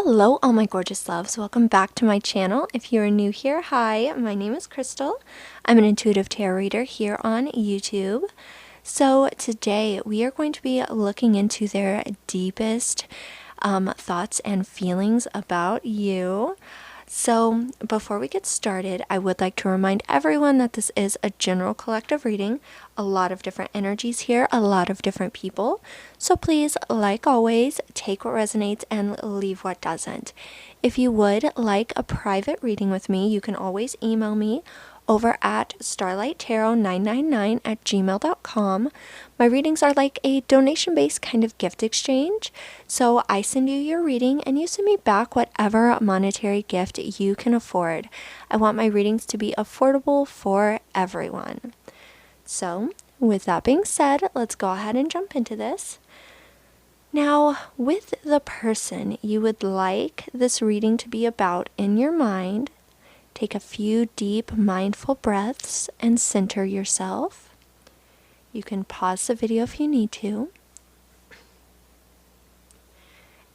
Hello all my gorgeous loves, welcome back to my channel. If you are new here, hi, my name is Crystal. I'm an intuitive tarot reader here on YouTube. So today we are going to be looking into their deepest thoughts and feelings about you. So before we get started, I would like to remind everyone that this is a general collective reading. A lot of different energies here, a lot of different people. So please, like always, take what resonates and leave what doesn't. If you would like a private reading with me, you can always email me over at starlighttarot999@gmail.com. My readings are like a donation-based kind of gift exchange. So I send you your reading and you send me back whatever monetary gift you can afford. I want my readings to be affordable for everyone. So with that being said, let's go ahead and jump into this. Now, with the person you would like this reading to be about in your mind, take a few deep, mindful breaths and center yourself. You can pause the video if you need to.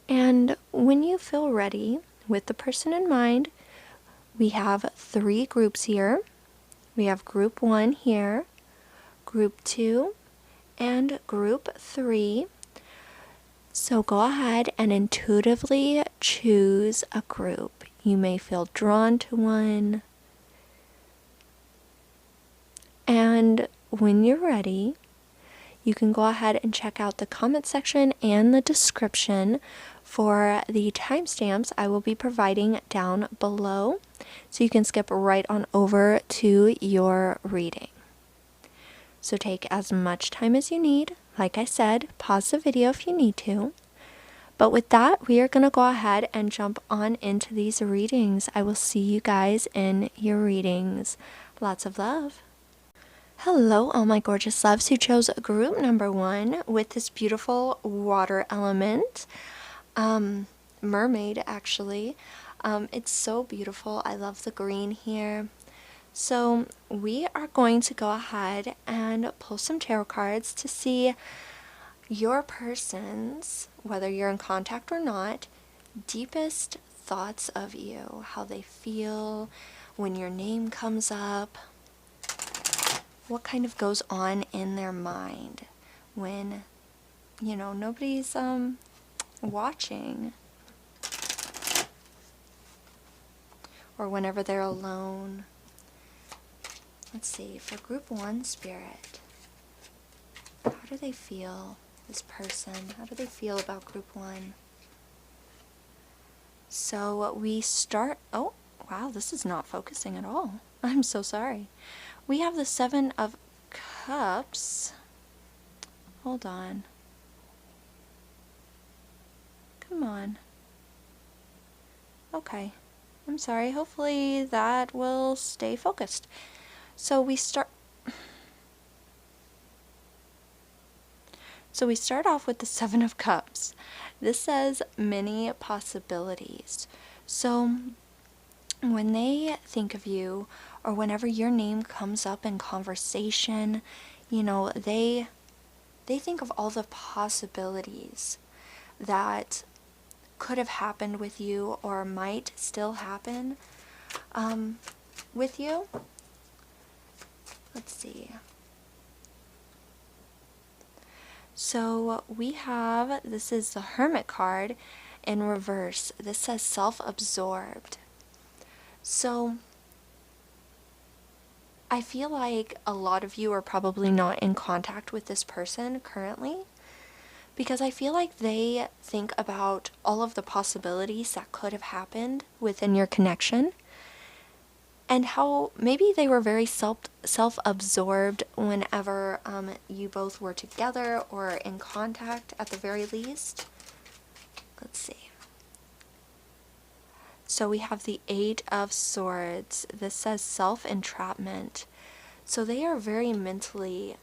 And when you feel ready, with the person in mind, we have 3 groups here. We have group 1 here, group 2, and group 3. So go ahead and intuitively choose a group. You may feel drawn to one. And when you're ready, you can go ahead and check out the comment section and the description for the timestamps I will be providing down below. So you can skip right on over to your reading. So take as much time as you need. Like I said, pause the video if you need to. But with that, we are going to go ahead and jump on into these readings. I will see you guys in your readings. Lots of love. Hello, all my gorgeous loves who chose group number 1 with this beautiful water element. Mermaid, actually. It's so beautiful. I love the green here. So we are going to go ahead and pull some tarot cards to see your person's, whether you're in contact or not, deepest thoughts of you, how they feel when your name comes up, what kind of goes on in their mind when, nobody's watching, or whenever they're alone. Let's see, for group 1 spirit, how do they feel, this person? How do they feel about group 1? So we start, oh, wow, this is not focusing at all. I'm so sorry. We have the 7 of Cups. Hold on. Come on. Okay. I'm sorry. Hopefully that will stay focused. So we start off with the 7 of Cups. This says many possibilities. So when they think of you, or whenever your name comes up in conversation, they think of all the possibilities that could have happened with you or might still happen with you. Let's see. So we have, this is the Hermit card in reverse. This says self-absorbed. So I feel like a lot of you are probably not in contact with this person currently, because I feel like they think about all of the possibilities that could have happened within your connection, and how maybe they were very self-absorbed whenever you both were together or in contact at the very least. Let's see. So we have the 8 of Swords. This says self-entrapment. So they are very mentally,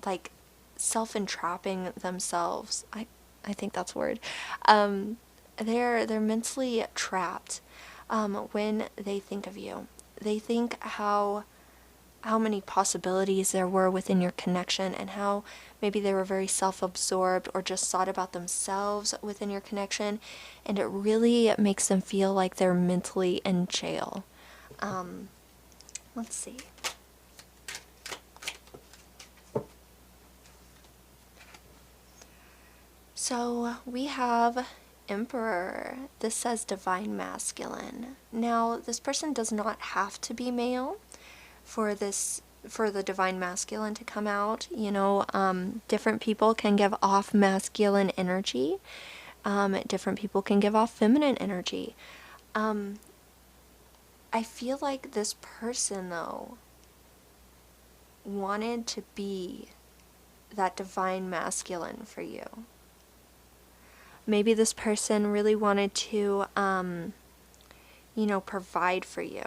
like, self-entrapping themselves. I think that's a word. They're mentally trapped when they think of you. They think how how many possibilities there were within your connection, and how maybe they were very self-absorbed or just thought about themselves within your connection, and it really makes them feel like they're mentally in jail. Let's see. So we have Emperor. This says divine masculine. Now, this person does not have to be male for the divine masculine to come out. Different people can give off masculine energy. Different people can give off feminine energy. I feel like this person, though, wanted to be that divine masculine for you. Maybe this person really wanted to, provide for you.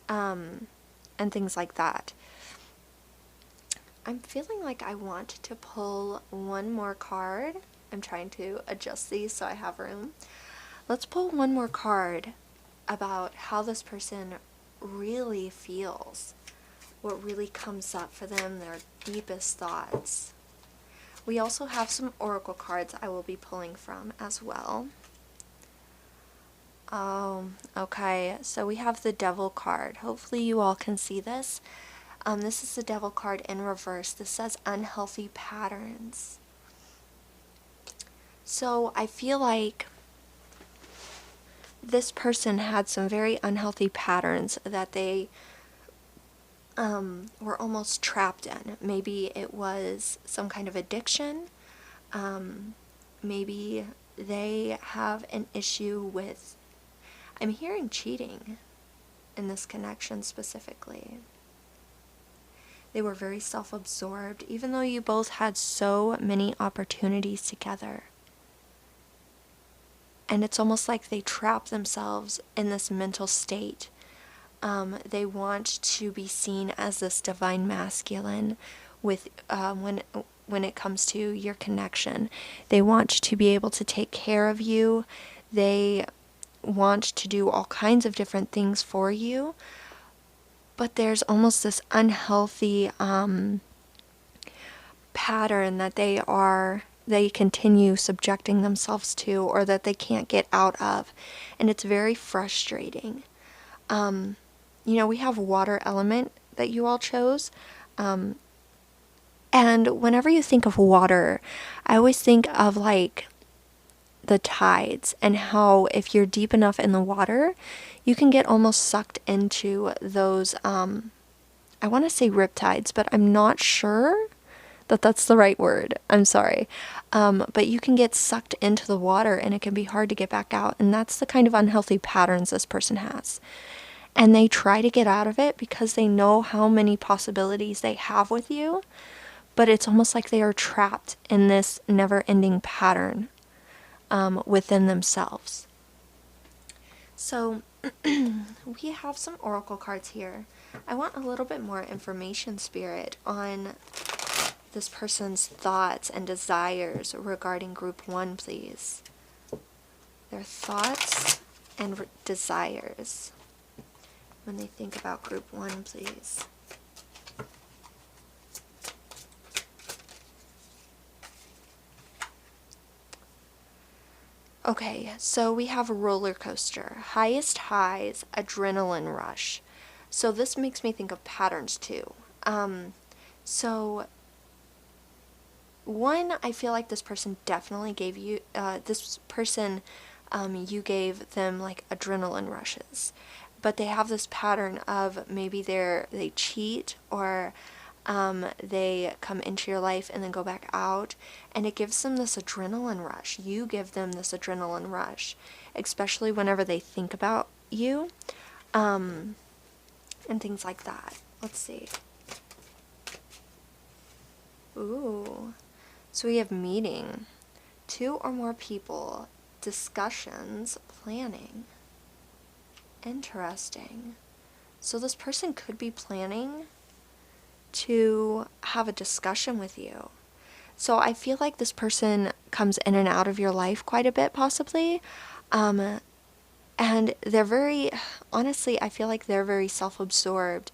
And things like that. I'm feeling like I want to pull one more card. I'm trying to adjust these so I have room. Let's pull one more card about how this person really feels, what really comes up for them, their deepest thoughts. We also have some oracle cards I will be pulling from as well. Okay, so we have the Devil card. Hopefully you all can see this. This is the Devil card in reverse. This says unhealthy patterns. So I feel like this person had some very unhealthy patterns that they were almost trapped in. Maybe it was some kind of addiction. Maybe they have an issue with, I'm hearing cheating in this connection specifically. They were very self-absorbed, even though you both had so many opportunities together. And it's almost like they trap themselves in this mental state. They want to be seen as this divine masculine with when it comes to your connection. They want to be able to take care of you. They want to do all kinds of different things for you. But there's almost this unhealthy pattern that they continue subjecting themselves to, or that they can't get out of. And it's very frustrating. We have water element that you all chose. And whenever you think of water, I always think of like the tides, and how if you're deep enough in the water, you can get almost sucked into those, I want to say riptides, but I'm not sure that that's the right word. I'm sorry. But you can get sucked into the water and it can be hard to get back out. And that's the kind of unhealthy patterns this person has. And they try to get out of it because they know how many possibilities they have with you. But it's almost like they are trapped in this never-ending pattern within themselves. So we have some oracle cards here. I want a little bit more information, Spirit, on this person's thoughts and desires regarding group 1, please. Their thoughts and desires when they think about group 1, please. Okay, so we have a roller coaster, highest highs, adrenaline rush. So this makes me think of patterns too. So one, I feel like this person definitely gave you, you gave them like adrenaline rushes. But they have this pattern of maybe they cheat, or they come into your life and then go back out, and it gives them this adrenaline rush. You give them this adrenaline rush, especially whenever they think about you, and things like that. Let's see. Ooh. So we have meeting, 2 or more people, discussions, planning. Interesting. So this person could be planning to have a discussion with you. So I feel like this person comes in and out of your life quite a bit, possibly. And they're very, honestly, I feel like they're very self-absorbed.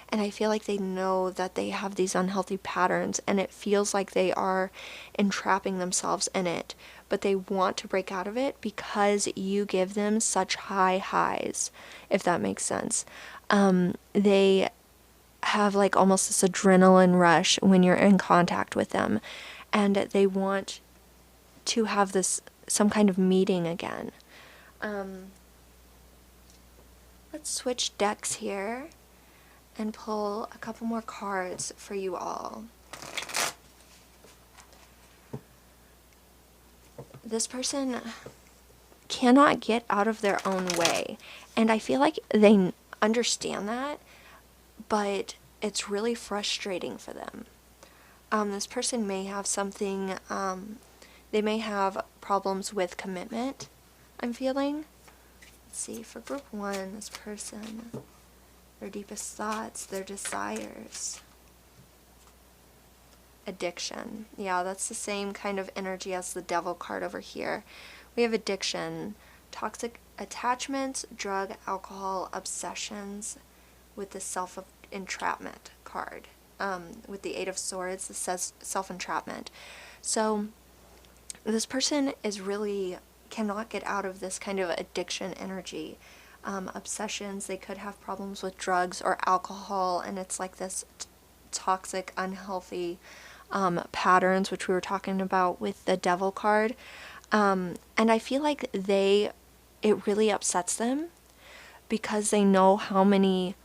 And I feel like they know that they have these unhealthy patterns, and it feels like they are entrapping themselves in it. But they want to break out of it because you give them such high highs, if that makes sense. They have like almost this adrenaline rush when you're in contact with them, and they want to have this some kind of meeting again. Let's switch decks here and pull a couple more cards for you all. This person cannot get out of their own way, and I feel like they understand that, but it's really frustrating for them. This person may have something, they may have problems with commitment, I'm feeling. Let's see, for group 1, this person, their deepest thoughts, their desires. Addiction. Yeah, that's the same kind of energy as the Devil card over here. We have addiction, toxic attachments, drug, alcohol, obsessions, with the self-entrapment card. With the 8 of Swords, it says self-entrapment. So this person is really cannot get out of this kind of addiction energy. Obsessions, they could have problems with drugs or alcohol, and it's like this toxic, unhealthy patterns, which we were talking about with the Devil card. And I feel like it really upsets them because they know how many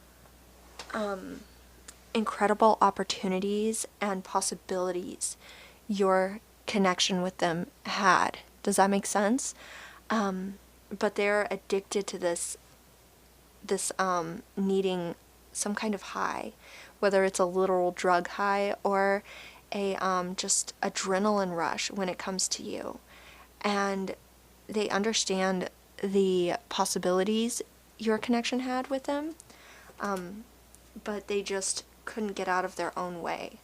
incredible opportunities and possibilities your connection with them had. Does that make sense? But they're addicted to this needing some kind of high, whether it's a literal drug high or a just adrenaline rush when it comes to you. And they understand the possibilities your connection had with them, but they just couldn't get out of their own way.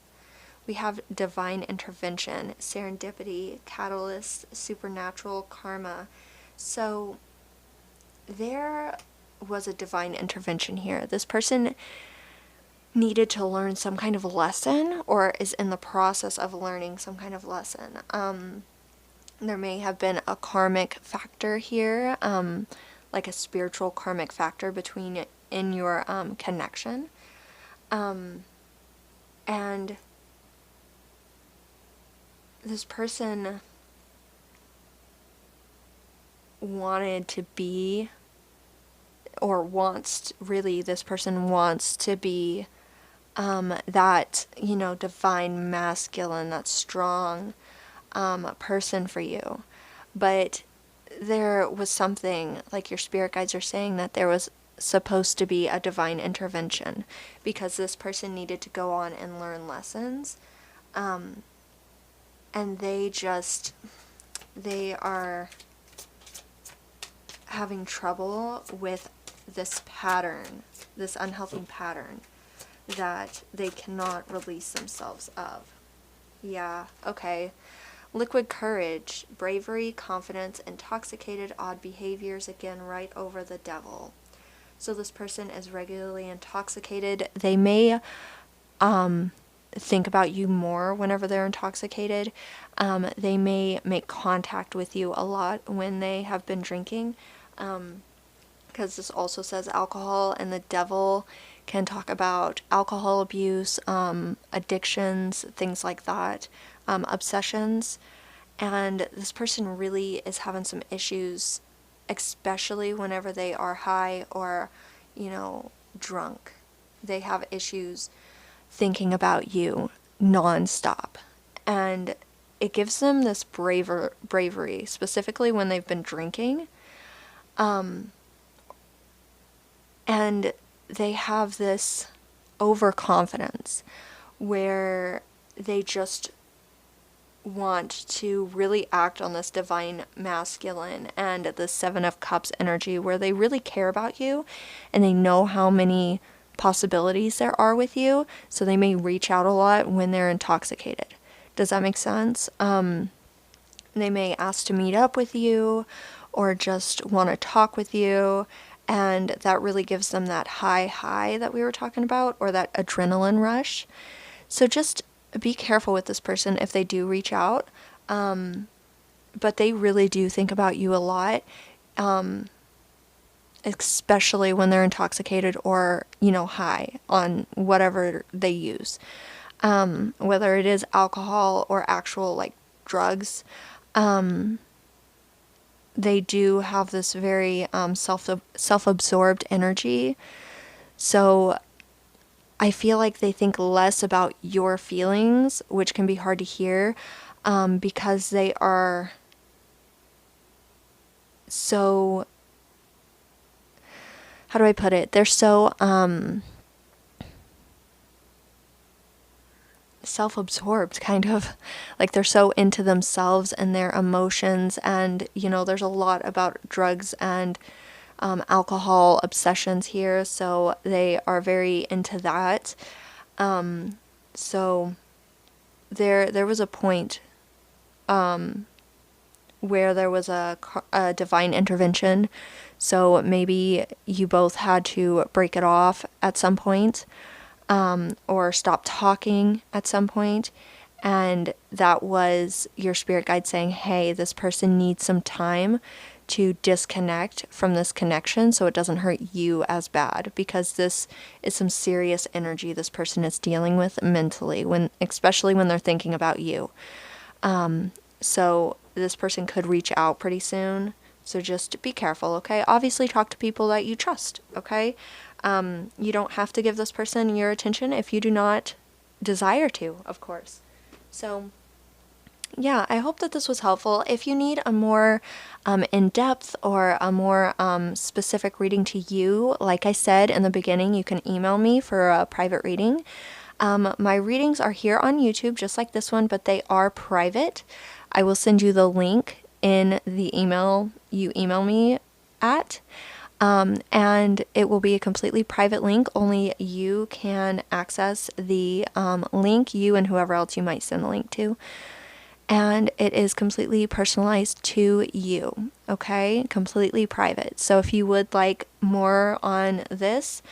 We have divine intervention, serendipity, catalyst, supernatural, karma. So there was a divine intervention here. This person needed to learn some kind of lesson, or is in the process of learning some kind of lesson. There may have been a karmic factor here, like a spiritual karmic factor in your connection. And this person wanted to be, or this person wants to be that, divine masculine, that strong person for you. But there was something, like your spirit guides are saying, that there was supposed to be a divine intervention because this person needed to go on and learn lessons. And they are having trouble with this pattern, this unhealthy pattern that they cannot release themselves of. Yeah, okay. Liquid courage, bravery, confidence, intoxicated, odd behaviors, again, right over the Devil. So this person is regularly intoxicated. They may think about you more whenever they're intoxicated. They may make contact with you a lot when they have been drinking, because this also says alcohol, and the Devil can talk about alcohol abuse, addictions, things like that, obsessions. And this person really is having some issues, especially whenever they are high or, drunk. They have issues thinking about you nonstop. And it gives them this bravery, specifically when they've been drinking. And they have this overconfidence where they just want to really act on this divine masculine and the 7 of Cups energy, where they really care about you and they know how many possibilities there are with you, so they may reach out a lot when they're intoxicated. Does that make sense? They may ask to meet up with you, or just want to talk with you, and that really gives them that high that we were talking about, or that adrenaline rush. So just be careful with this person if they do reach out, but they really do think about you a lot, especially when they're intoxicated or, high on whatever they use, whether it is alcohol or actual like drugs. They do have this very self-absorbed energy. So I feel like they think less about your feelings, which can be hard to hear, because they are so, how do I put it? They're so self-absorbed, kind of. Like they're so into themselves and their emotions, and there's a lot about drugs and alcohol obsessions here, so they are very into that. So there was a point where there was a divine intervention, so maybe you both had to break it off at some point, or stop talking at some point, and that was your spirit guide saying, hey, this person needs some time to disconnect from this connection so it doesn't hurt you as bad, because this is some serious energy this person is dealing with mentally, especially when they're thinking about you. So this person could reach out pretty soon, so just be careful, okay? Obviously talk to people that you trust, okay? You don't have to give this person your attention if you do not desire to, of course. So yeah, I hope that this was helpful. If you need a more in-depth or a more specific reading to you, like I said in the beginning, you can email me for a private reading. My readings are here on YouTube, just like this one, but they are private. I will send you the link in the email you email me at. And it will be a completely private link. Only you can access the link, you and whoever else you might send the link to. And it is completely personalized to you, okay? Completely private. So if you would like more on this,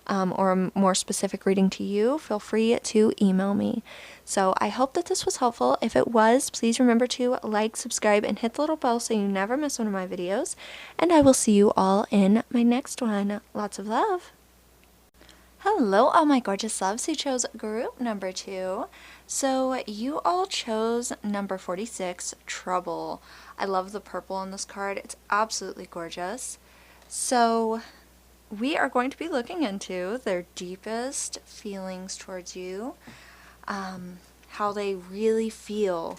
or a more specific reading to you, feel free to email me. So I hope that this was helpful. If it was, please remember to like, subscribe, and hit the little bell so you never miss one of my videos. And I will see you all in my next one. Lots of love. Hello, all my gorgeous loves who chose group number 2. So you all chose number 46, Trouble. I love the purple on this card. It's absolutely gorgeous. So we are going to be looking into their deepest feelings towards you, how they really feel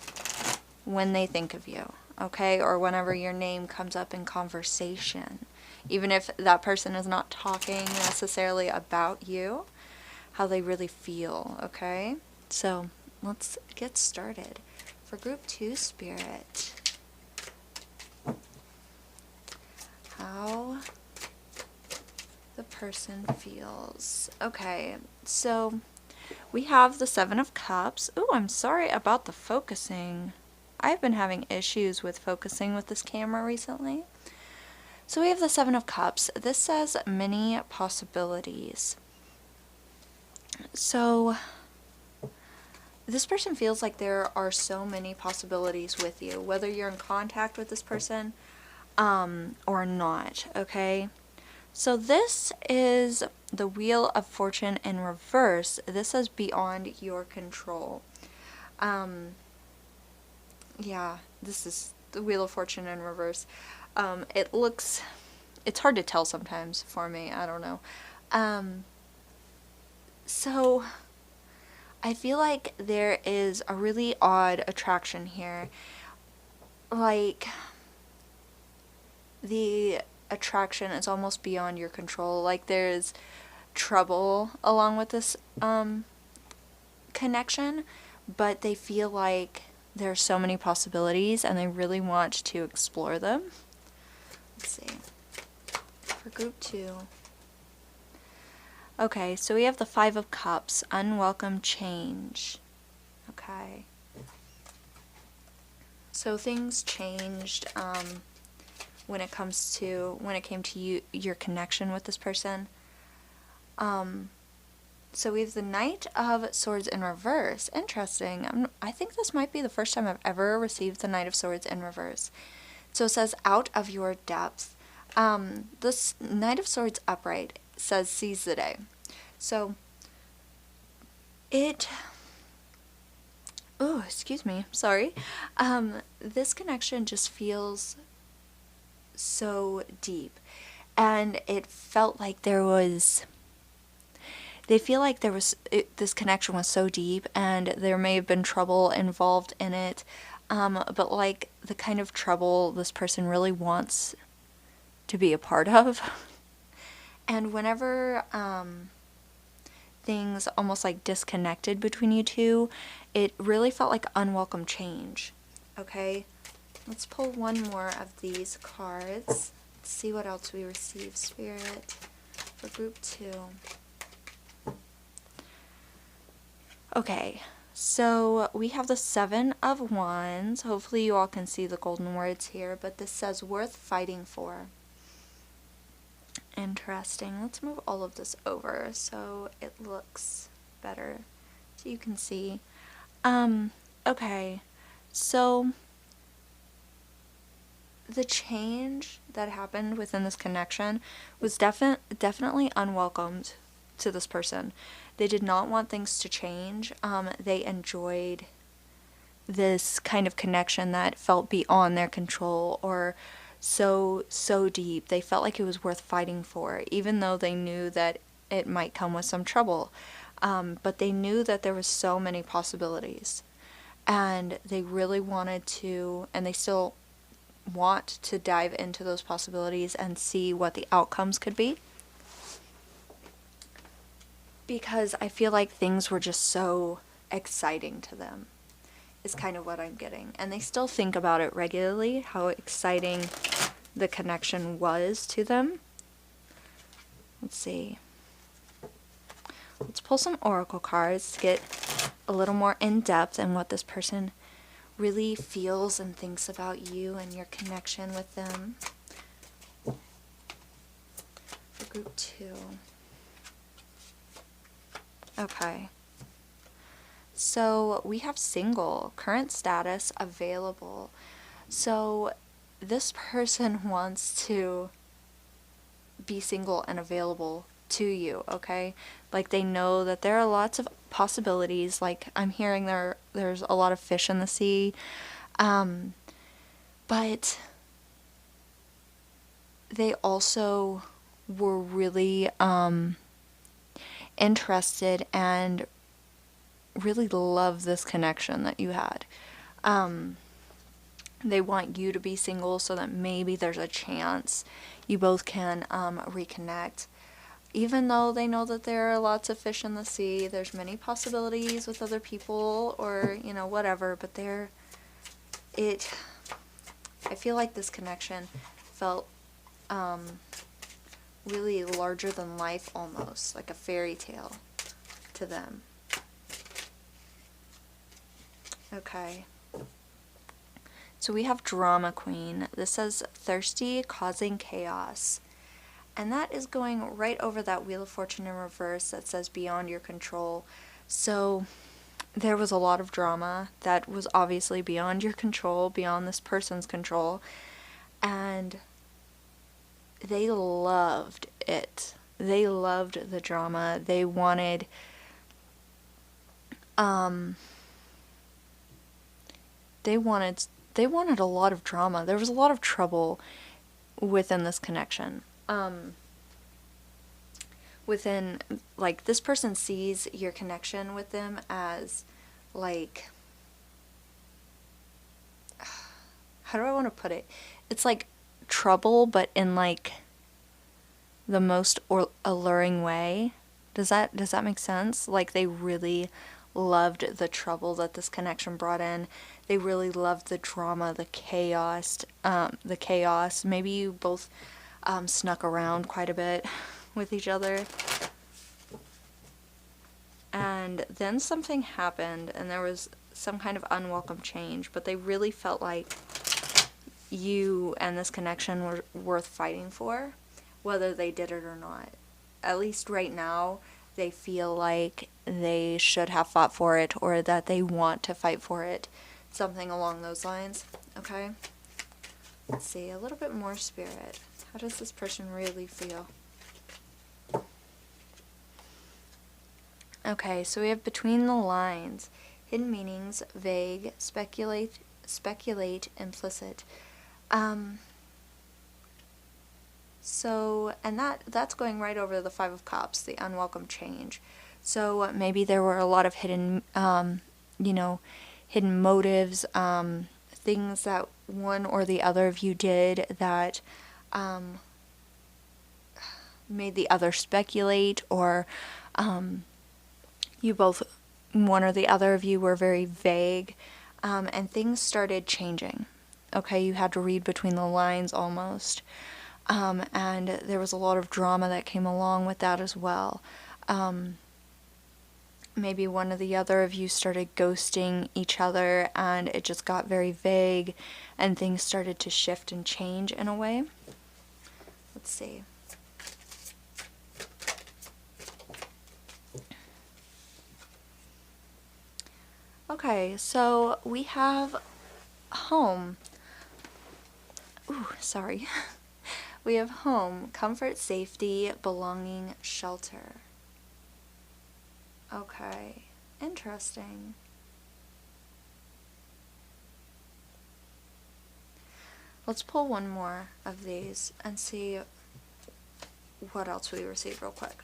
when they think of you, okay? Or whenever your name comes up in conversation. Even if that person is not talking necessarily about you, how they really feel, okay? So let's get started. For group 2 spirit, how the person feels. Okay, so we have the 7 of Cups. Ooh, I'm sorry about the focusing. I've been having issues with focusing with this camera recently. So we have the 7 of Cups. This says many possibilities. So this person feels like there are so many possibilities with you, whether you're in contact with this person or not, okay? So this is the Wheel of Fortune in reverse. This is beyond your control. Yeah, this is the Wheel of Fortune in reverse. It's hard to tell sometimes for me, I don't know. So I feel like there is a really odd attraction here. Like, the attraction is almost beyond your control. Like, there's trouble along with this connection, but they feel like there are so many possibilities and they really want to explore them. Let's see. For group 2. Okay, so we have the 5 of Cups, unwelcome change. Okay. So things changed when it came to your connection with this person. So we have the Knight of Swords in reverse. Interesting. I think this might be the first time I've ever received the Knight of Swords in reverse. So it says, out of your depths. This Knight of Swords upright says, seize the day. So excuse me, sorry. This connection just feels so deep. And it felt like this connection was so deep, and there may have been trouble involved in it, but like the kind of trouble this person really wants to be a part of. And whenever things almost like disconnected between you two, it really felt like unwelcome change. Okay, let's pull one more of these cards. Let's see what else we receive, Spirit, for group 2. Okay, so we have the 7 of Wands. Hopefully you all can see the golden words here, but this says worth fighting for. Interesting. Let's move all of this over so it looks better so you can see. Okay, so the change that happened within this connection was definitely unwelcomed to this person. They did not want things to change. They enjoyed this kind of connection that felt beyond their control, or so deep. They felt like it was worth fighting for, even though they knew that it might come with some trouble. But they knew that there was so many possibilities, and they really wanted to, and they still want to dive into those possibilities and see what the outcomes could be. Because I feel like things were just so exciting to them, is kind of what I'm getting. And they still think about it regularly, how exciting the connection was to them. Let's see. Let's pull some oracle cards to get a little more in depth in what this person really feels and thinks about you and your connection with them. For group 2. Okay, so we have single, current status, available. So this person wants to be single and available to you, okay? Like, they know that there are lots of possibilities. Like, I'm hearing there's a lot of fish in the sea. But they also were really interested and really love this connection that you had. They want you to be single so that maybe there's a chance you both can reconnect. Even though they know that there are lots of fish in the sea, there's many possibilities with other people, or, whatever, but I feel like this connection felt really larger than life, almost like a fairy tale to them. Okay, so we have Drama Queen. This says thirsty, causing chaos, and that is going right over that Wheel of Fortune in reverse that says beyond your control. So there was a lot of drama that was obviously beyond your control, beyond this person's control, and they loved it. They loved the drama. They wanted they wanted a lot of drama. There was a lot of trouble within this connection. Within, like, this person sees your connection with them as, like, how do I want to put it? It's like trouble, but in, like, the most alluring way. Does that make sense? Like, they really loved the trouble that this connection brought in. They really loved the drama, the chaos. Maybe you both snuck around quite a bit with each other. And then something happened, and there was some kind of unwelcome change, but they really felt like you and this connection were worth fighting for, whether they did it or not. At least right now, they feel like they should have fought for it, or that they want to fight for it. Something along those lines, okay? Let's see, a little bit more spirit. How does this person really feel? Okay, so we have between the lines, hidden meanings, vague, speculate, implicit. So, and that's going right over the Five of Cups, the unwelcome change. So maybe there were a lot of hidden, hidden motives, things that one or the other of you did that made the other speculate, or you both, one or the other of you, were very vague, and things started changing. Okay, you had to read between the lines almost. And there was a lot of drama that came along with that as well. Maybe one or the other of you started ghosting each other, and it just got very vague, and things started to shift and change in a way. Let's see. Okay, so we have home. Ooh, sorry. We have home, comfort, safety, belonging, shelter. Okay, interesting. Let's pull one more of these and see what else we receive real quick.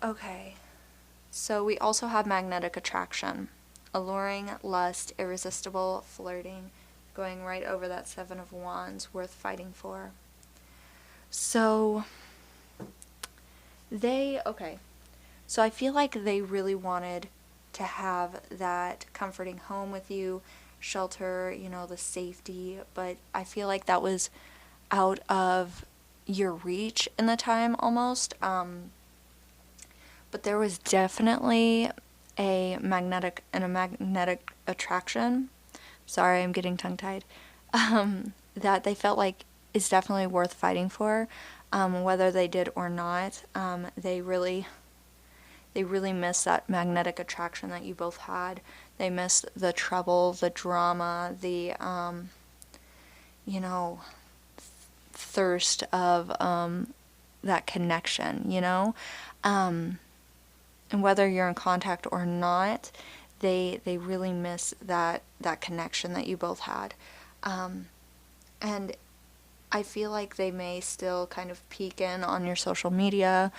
Okay, so we also have magnetic attraction, alluring, lust, irresistible, flirting, going right over that Seven of Wands, worth fighting for. So so I feel like they really wanted to have that comforting home with you, shelter, the safety, but I feel like that was out of your reach in the time almost. But there was definitely a magnetic attraction. Sorry, I'm getting tongue-tied. That they felt like is definitely worth fighting for, whether they did or not. They really miss that magnetic attraction that you both had. They miss the trouble, the drama, the thirst of that connection, and whether you're in contact or not, they really miss that connection that you both had. And I feel like they may still kind of peek in on your social media.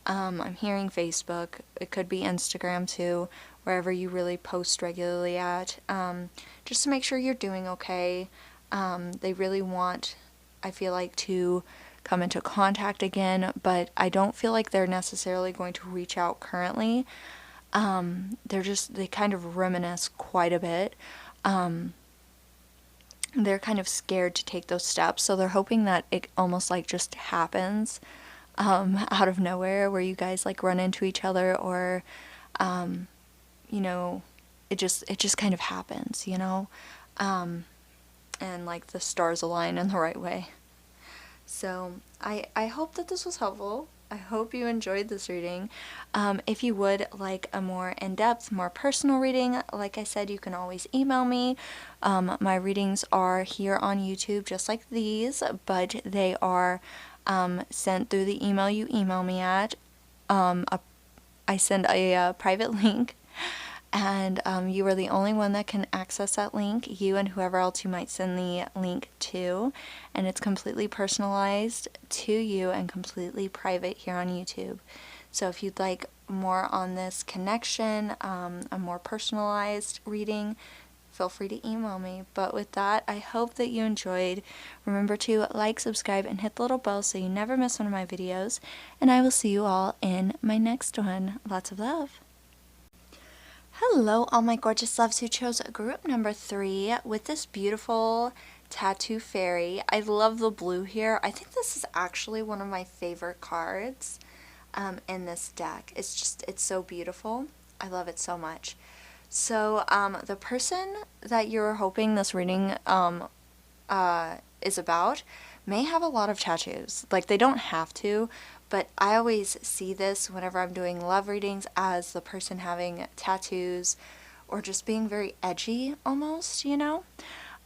I'm hearing Facebook. It could be Instagram too, wherever you really post regularly at, just to make sure you're doing okay. They really want, I feel like, to come into contact again, but I don't feel like they're necessarily going to reach out currently. They kind of reminisce quite a bit. They're kind of scared to take those steps, so they're hoping that it almost like just happens out of nowhere, where you guys like run into each other, or it just kind of happens, and like the stars align in the right way. So I hope that this was helpful. I hope you enjoyed this reading. If you would like a more in-depth, more personal reading, like I said, you can always email me. My readings are here on YouTube just like these, but they are sent through the email you email me at. I send a private link, and you are the only one that can access that link, you and whoever else you might send the link to, and it's completely personalized to you and completely private here on YouTube. So if you'd like more on this connection, a more personalized reading, feel free to email me. But with that, I hope that you enjoyed. Remember to like, subscribe, and hit the little bell so you never miss one of my videos, and I will see you all in my next one. Lots of love. Hello, all my gorgeous loves who chose group number 3 with this beautiful tattoo fairy. I love the blue here. I think this is actually one of my favorite cards in this deck. It's so beautiful. I love it so much. So, the person that you're hoping this reading is about may have a lot of tattoos. Like, they don't have to, but I always see this whenever I'm doing love readings as the person having tattoos or just being very edgy almost, you know?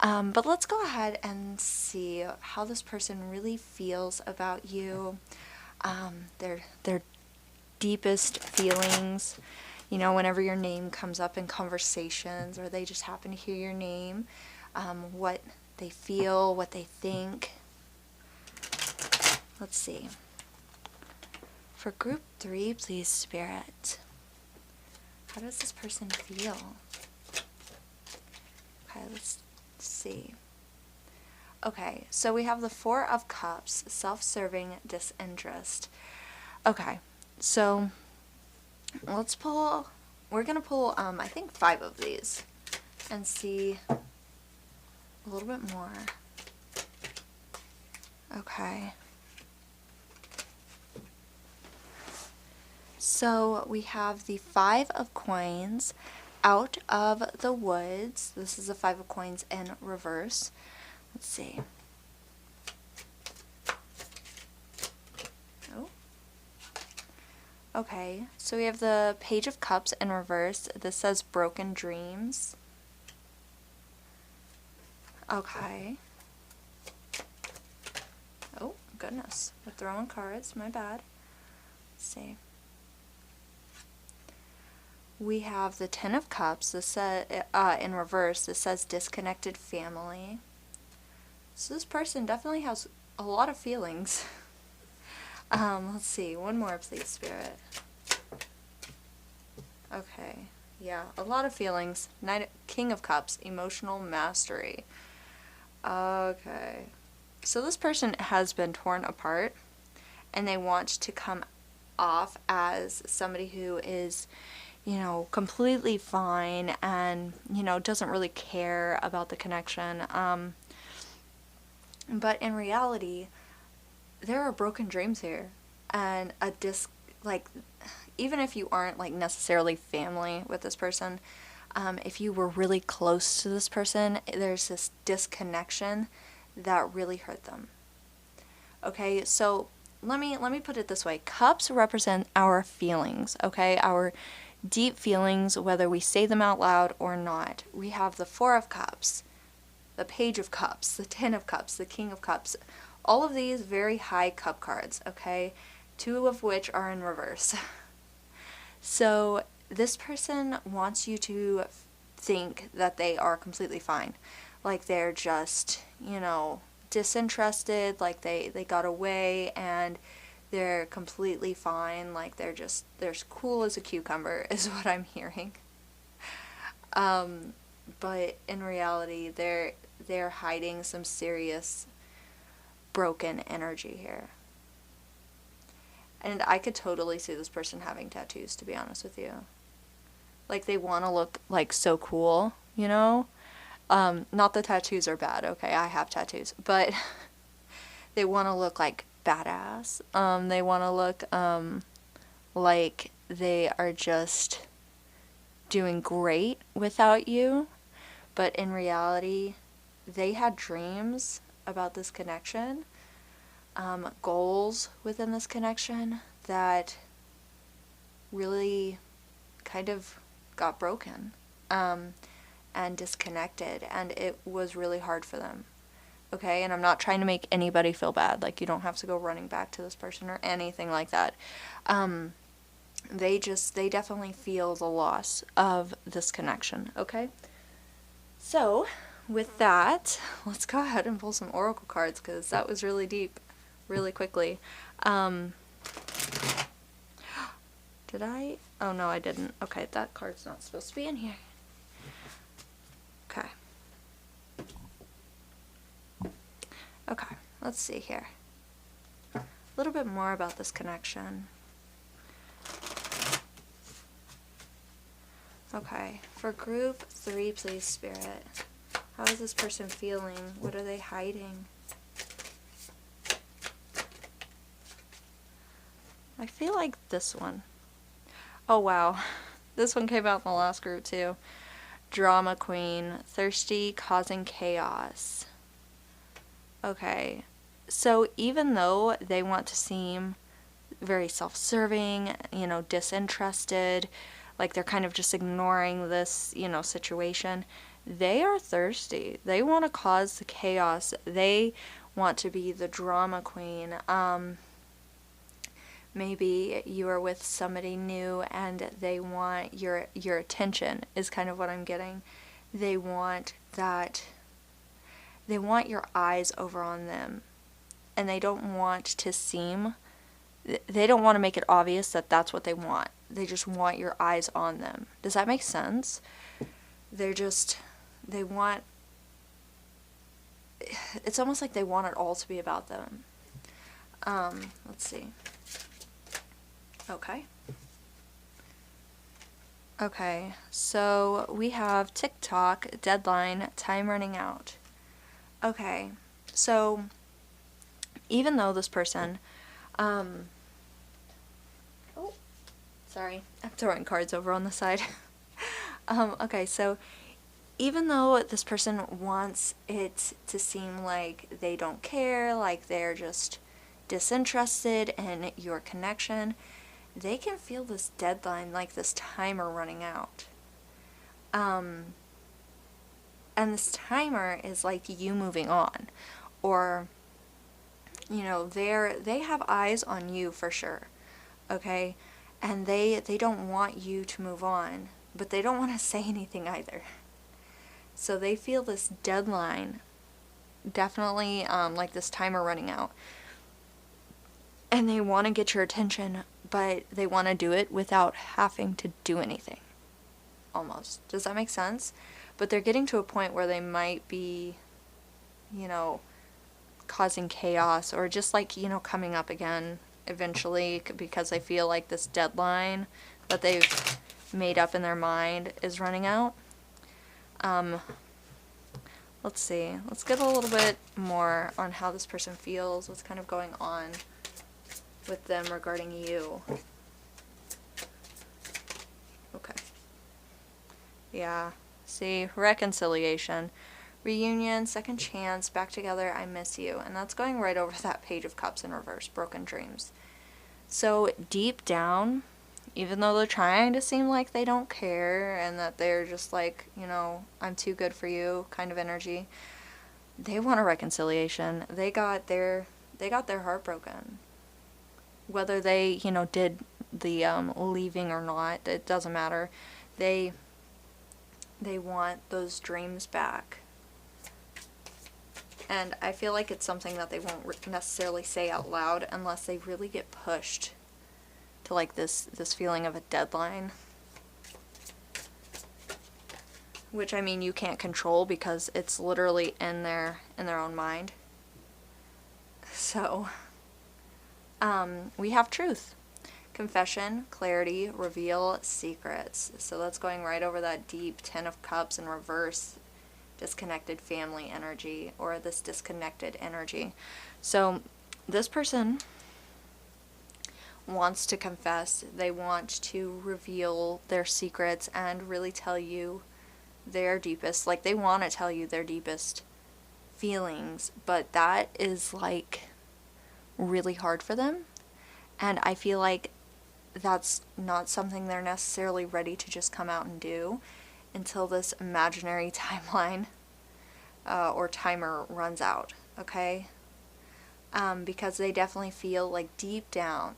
But let's go ahead and see how this person really feels about you, their deepest feelings. You know, whenever your name comes up in conversations or they just happen to hear your name, what they feel, what they think. Let's see. For group 3, please, Spirit. How does this person feel? Okay, let's see. Okay, so we have the 4 of Cups, self-serving disinterest. Okay, so let's pull, we're going to pull, I think 5 of these and see a little bit more. Okay. So we have the 5 of Coins, out of the woods. This is the 5 of Coins in reverse. Let's see. Oh. Okay, so we have the Page of Cups in reverse. This says broken dreams. Okay. Oh, goodness. We're throwing cards. My bad. Let's see. We have the 10 of Cups. This in reverse. This says disconnected family. So this person definitely has a lot of feelings. Let's see. One more, please, Spirit. Okay. Yeah, a lot of feelings. King of Cups, emotional mastery. Okay. So this person has been torn apart, and they want to come off as somebody who is, you know, completely fine and, you know, doesn't really care about the connection. But in reality, there are broken dreams here, and like, even if you aren't like necessarily family with this person, if you were really close to this person, there's this disconnection that really hurt them. Okay, so let me put it this way. Cups represent our feelings, okay? Our deep feelings, whether we say them out loud or not. We have the 4 of Cups, the Page of Cups, the 10 of Cups, the King of Cups. All of these very high cup cards, okay? 2 of which are in reverse. So this person wants you to think that they are completely fine. Like they're just, you know, disinterested, like they got away and they're completely fine, like they're as cool as a cucumber is what I'm hearing. But in reality, they're hiding some serious broken energy here. And I could totally see this person having tattoos, to be honest with you. Like, they want to look, like, so cool, you know? Not that tattoos are bad, okay? I have tattoos. But they want to look, like, badass. They want to look, like they are just doing great without you. But in reality, they had dreams about this connection, goals within this connection that really kind of got broken and disconnected, and it was really hard for them. Okay, and I'm not trying to make anybody feel bad. Like, you don't have to go running back to this person or anything like that. They definitely feel the loss of this connection, okay? So, with that, let's go ahead and pull some oracle cards, because that was really deep, really quickly. Did I? Oh, no, I didn't. Okay, that card's not supposed to be in here. Okay. Okay, let's see here. A little bit more about this connection. Okay, for group 3, please, Spirit. How is this person feeling? What are they hiding? I feel like this one. Oh, wow. This one came out in the last group, too. Drama queen, thirsty, causing chaos. Okay, so even though they want to seem very self-serving, disinterested, like they're kind of just ignoring this, situation, they are thirsty. They want to cause the chaos. They want to be the drama queen. Maybe you are with somebody new and they want your attention, is kind of what I'm getting. They want your eyes over on them, and they don't want to make it obvious that that's what they want. They just want your eyes on them. Does that make sense? They want, it's almost like they want it all to be about them. Let's see. Okay, so we have TikTok, deadline, time running out. Okay, so even though this person, sorry, I'm throwing cards over on the side. Okay, so even though this person wants it to seem like they don't care, like they're just disinterested in your connection, they can feel this deadline, like this timer running out. And this timer is like you moving on, or, they have eyes on you for sure, okay? And they don't want you to move on, but they don't want to say anything either. So they feel this deadline, definitely like this timer running out. And they want to get your attention, but they want to do it without having to do anything. Almost. Does that make sense? But they're getting to a point where they might be, causing chaos, or just like, coming up again eventually, because they feel like this deadline that they've made up in their mind is running out. Let's see. Let's get a little bit more on how this person feels, what's kind of going on with them regarding you. Okay. Yeah. See, reconciliation, reunion, second chance, back together, I miss you. And that's going right over that Page of Cups in reverse, broken dreams. So deep down, even though they're trying to seem like they don't care and that they're just like, I'm too good for you kind of energy, they want a reconciliation. They got their heart broken. Whether they, did the leaving or not, it doesn't matter. They want those dreams back. And I feel like it's something that they won't necessarily say out loud unless they really get pushed to like this feeling of a deadline. Which, I mean, you can't control because it's literally in their own mind. So, we have truth, confession, clarity, reveal, secrets. So that's going right over that deep Ten of Cups in reverse, disconnected family energy, or this disconnected energy. So this person wants to confess. They want to reveal their secrets and really tell you their deepest, like they want to tell you their deepest feelings, but that is like really hard for them. And I feel like that's not something they're necessarily ready to just come out and do until this imaginary timeline or timer runs out, okay? Because they definitely feel like deep down,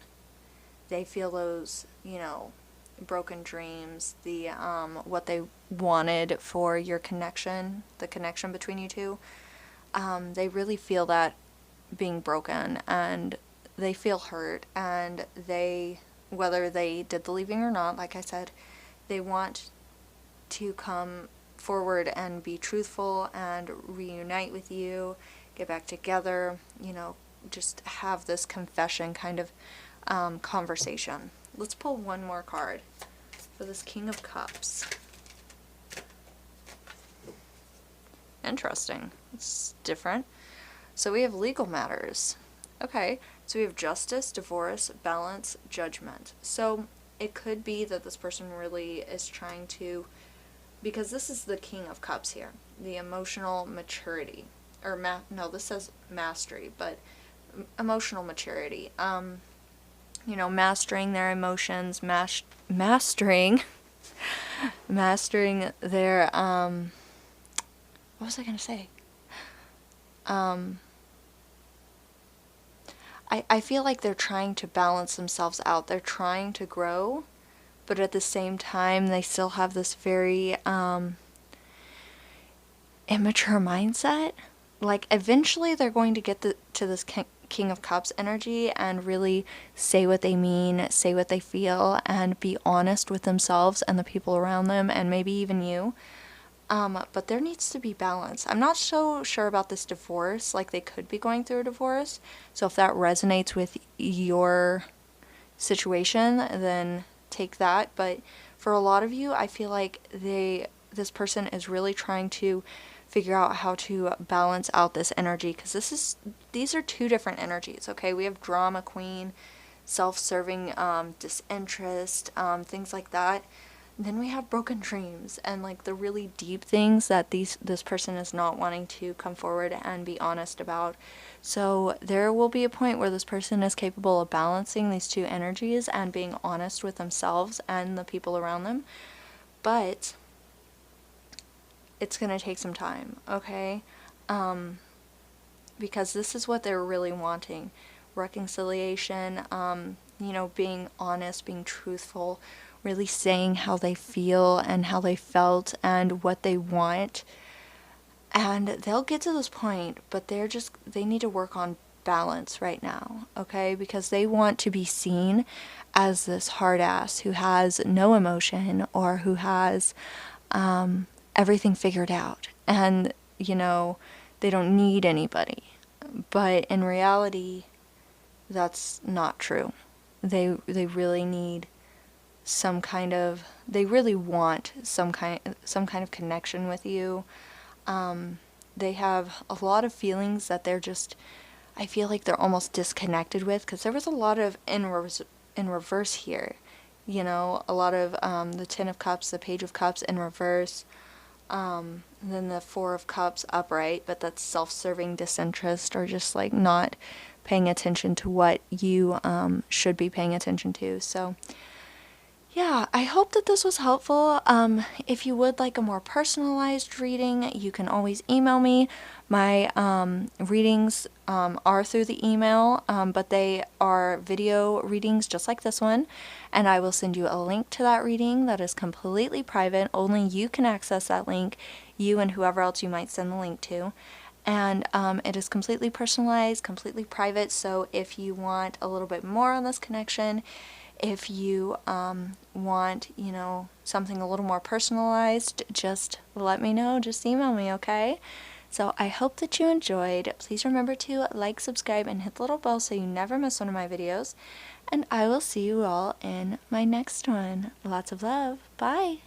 they feel those, broken dreams, the what they wanted for your connection, the connection between you two. They really feel that being broken, and they feel hurt, and whether they did the leaving or not, like I said, they want to come forward and be truthful and reunite with you, get back together, just have this confession kind of conversation. Let's pull one more card for this King of Cups. Interesting. It's different. So we have legal matters. Okay, so we have justice, divorce, balance, judgment. So it could be that this person really is trying to because this is the King of Cups here, the emotional maturity, or no, this says mastery, but emotional maturity. You know, mastering their emotions, mastering their, what was I gonna say? I feel like they're trying to balance themselves out. They're trying to grow, but at the same time, they still have this very, immature mindset. Like, eventually they're going to get to this King of Cups energy and really say what they mean, say what they feel, and be honest with themselves and the people around them, and maybe even you. But there needs to be balance. I'm not so sure about this divorce. Like, they could be going through a divorce. So if that resonates with your situation, then take that. But for a lot of you, I feel like this person is really trying to figure out how to balance out this energy, because these are two different energies. Okay, we have drama queen, self-serving, disinterest, things like that. And then we have broken dreams and like the really deep things that this person is not wanting to come forward and be honest about. So there will be a point where this person is capable of balancing these two energies and being honest with themselves and the people around them. But it's going to take some time, okay? Because this is what they're really wanting. Reconciliation, you know, being honest, being truthful, really saying how they feel and how they felt and what they want. And they'll get to this point, but they need to work on balance right now, okay? Because they want to be seen as this hard ass who has no emotion or who has everything figured out. And, you know, they don't need anybody. But in reality, that's not true. They really need they really want some kind of connection with you. They have a lot of feelings that I feel like they're almost disconnected with, because there was a lot of in reverse here. You know, a lot of the Ten of Cups, the Page of Cups in reverse, and then the Four of Cups upright, but that's self-serving disinterest, or just like not paying attention to what you should be paying attention to. So yeah, I hope that this was helpful. If you would like a more personalized reading, you can always email me. My readings are through the email, but they are video readings just like this one, and I will send you a link to that reading that is completely private. Only you can access that link, you and whoever else you might send the link to. And it is completely personalized, completely private, so if you want a little bit more on this connection, if you want, you know, something a little more personalized, just let me know. Just email me, okay? So I hope that you enjoyed. Please remember to like, subscribe, and hit the little bell so you never miss one of my videos. And I will see you all in my next one. Lots of love. Bye!